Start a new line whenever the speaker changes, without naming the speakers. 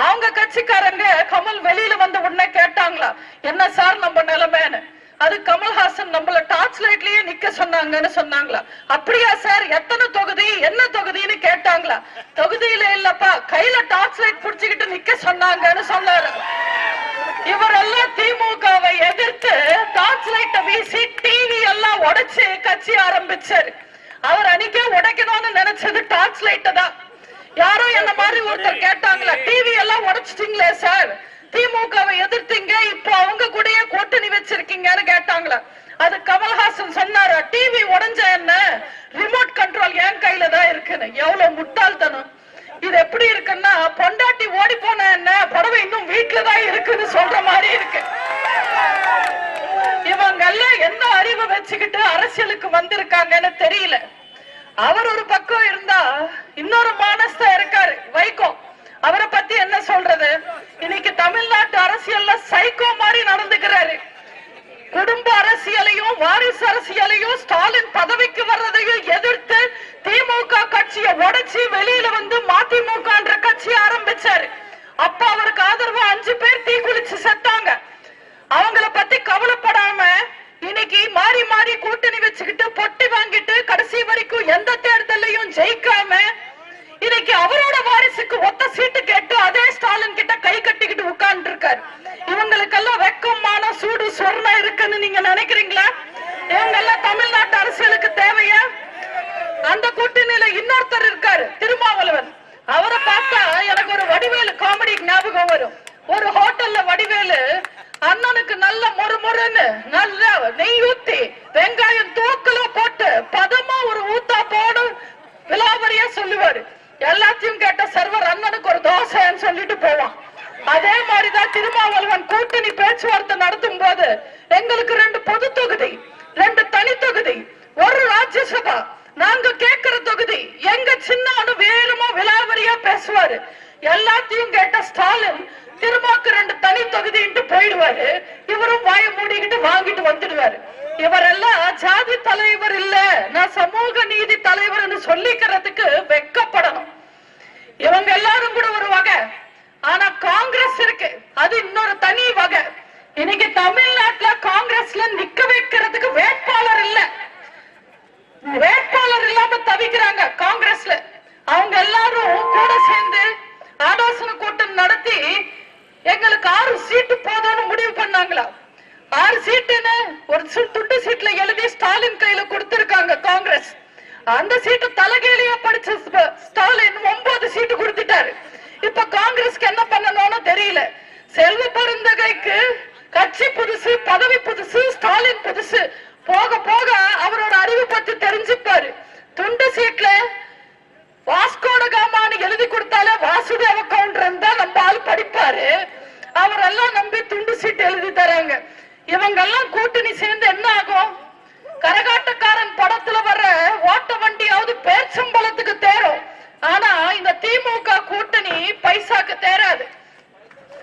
அவங்க கட்சிக்காரங்க கமல் வெளியில வந்த உடனே கேட்டாங்களா, என்ன சார் நம்ம நிலைமைன்னு. அது கமல்ஹாசன் நம்மள டார்ச் லைட்லயே நிக்க சொன்னாங்கன்னு சொன்னாங்களா. அப்படியா சார், எத்தனை தொகுதி என்ன தொகுதின்னு கேட்டாங்களா. தொகுதியில இல்லப்பா, கையில டார்ச் லைட் புடிச்சுக்கிட்டு நிக்க சொன்னாங்கன்னு சொன்னாரு. இவரெல்லாம் திமுகவை எதிர்த்து டார்ச் லைட்டை வீசி டிவி எல்லாம் உடைச்சு கட்சி ஆரம்பிச்சாரு. அவர் அன்னைக்கே உடைக்கணும்னு நினைச்சது டார்ச் லைட்டை தான். யாரோ என்ன மாதிரி ஒருத்தர் கேட்டாங்களா, டிவி எல்லாம் உடைச்சிட்டீங்களே சார், திமுகவை எதிர்த்தீங்க, இப்போ அவங்க கூடயே கூட்டணி வச்சிருக்கீங்கன்னு கேட்டாங்களா. அது கமல்ஹாசன் சொன்னாரு, டிவி உடைஞ்ச என்ன, ரிமோட் கண்ட்ரோல் என் கையில தான் இருக்குன்னு. எவ்வளவு முட்டாள்தனம் இது. எப்படி இருக்குன்னா, பொண்டாட்டி ஓடி போன என்ன, புடவை இன்னும் வீட்டுலதான் இருக்குன்னு சொல்ற மாதிரி இருக்கு. இவங்க எல்லாம் என்ன அறிவை வச்சுக்கிட்டு அரசியலுக்கு வந்திருக்காங்கன்னு தெரியல. அவர் ஒரு பக்கம் இருந்தா இன்னொரு மானஸ்தா இருக்காரு, வைகோ. அவரை பத்தி என்ன சொல்றது, இன்னைக்கு தமிழ்நாட்டு அரசியல்ல சைக்கோ மாதிரி நடந்துக்கிறாரு. குடும்ப அரசியலையும் வாரிசு அரசியலையும் ஸ்டாலின் பதவிக்கு வர்றதையும் எதிர்த்து திமுக கட்சியை உடைச்சி வெளியில வந்து மதிமுக கட்சி ஆரம்பிச்சாரு. அப்ப அவருக்கு ஆதரவா 5 பேர் தீ குளிச்சு செத்தாங்க. அவங்கள பத்தி கவலைப்படாம இன்னைக்கு மாறி மாறி கூட்டணி வச்சுக்கிட்டு பொட்டி வாங்கிட்டு கடைசி வரைக்கும் எந்த தேர்தலையும் ஜெயிக்காம இன்னைக்கு அவரோட வாரிசுக்கு ஒத்த சீட்டு கேட்டு அதே ஸ்டாலின் கிட்ட கை கட்டிக்கிட்டு உட்கார்ந்து இருக்காரு. இவங்களுக்கெல்லாம் வெக்கமான சூடு சொர்ணம் இருக்குன்னு நீங்க நினைக்கிறீங்களா? இவங்க எல்லாம் தமிழ்நாட்டு அரசியலுக்கு தேவையா? அந்த கூட்டணியில இன்னொருத்தர் இருக்காரு, திருமாவளவன். அவரை பார்த்தா எனக்கு ஒரு வடிவேலு காமெடி ஞாபகம் வரும். ஒரு ஹோட்டல்ல வடிவேலு அண்ணனுக்கு நல்ல மொறுமொறுன்னு நல்ல நெய் ஊத்தி வெங்காயம் தூக்கல போட்டு பதமா ஒரு ஊத்தா போடு விலாவரியா சொல்லுவாரு. எல்லாத்தையும் கேட்ட சர்வர் அண்ணனுக்கு ஒரு தோசைன்னு சொல்லிட்டு போவான். அதே மாதிரிதான் திருமாவளவன் கூட்டணி பேச்சுவார்த்தை நடத்தும் போது எங்களுக்கு 2 பொது தொகுதி, 2 தனி தொகுதி, 1 ராஜ்யசபா, நாங்க கேட்கிற தொகுதி எங்க சின்ன வேணுமோ விலாவரியா பேசுவாரு. எல்லாத்தையும் கேட்ட ஸ்டாலின் திருமாக்கு 2 தனி தொகுதின்ட்டு போயிடுவாரு. இவரும் வாய மூடிக்கிட்டு வாங்கிட்டு வந்துடுவாரு. இவரெல்லாம் ஜாதி தலைவர் இல்ல, நான் சமூக நீதி தலைவர்னு சொல்லிக்கிறதுக்கு வெக்கப்படணும். இவங்க எல்லாரும் கூட ஒரு வகை, ஆனா காங்கிரஸ் இருக்கு, அது இன்னொரு தனி வகை. இன்னைக்கு தமிழ்நாட்டுல காங்கிரஸ்ல நிக்க வைக்கிறதுக்கு வேட்பாளர் இல்ல, வேட்பாளர் இல்லாம தவிக்கிறாங்க காங்கிரஸ்ல. அவங்க எல்லாரும் கூட சேர்ந்து ஆலோசனை கூட்டம் நடத்தி எங்களுக்கு 6 சீட்டு போதும்னு முடிவு பண்ணாங்களா. 6 சீட்டுன்னு ஒரு துட்டு சீட்ல எழுதி ஸ்டாலின் கையில கொடுத்திருக்காங்க காங்கிரஸ். அந்த சீட்டு தலைகீழியா படிச்ச ஸ்டாலின் 9 சீட்டு கொடுத்துட்டாரு. இப்ப காங்கிரஸ்க்கு என்ன பண்ணணும்னு தெரியல. செல்வ பெருந்தகைக்கு கட்சி புதுசு, பதவி புதுசு, ஸ்டாலின் புதுசு. போக போக அவரோட அறிவு பத்தி தெரிஞ்சுப்பாரு. துண்டு சீட்ல வாஸ்கோட காமான்னு எழுதி கொடுத்தாலே வாசுதேவ கவுண்டர் தான் நம்ம ஆள் படிப்பாரு. அவரெல்லாம் நம்பி துண்டு சீட்டு எழுதி தராங்க. இவங்க எல்லாம் கூட்டணி சேர்ந்து என்ன ஆகும்? கரகாட்டக்காரன்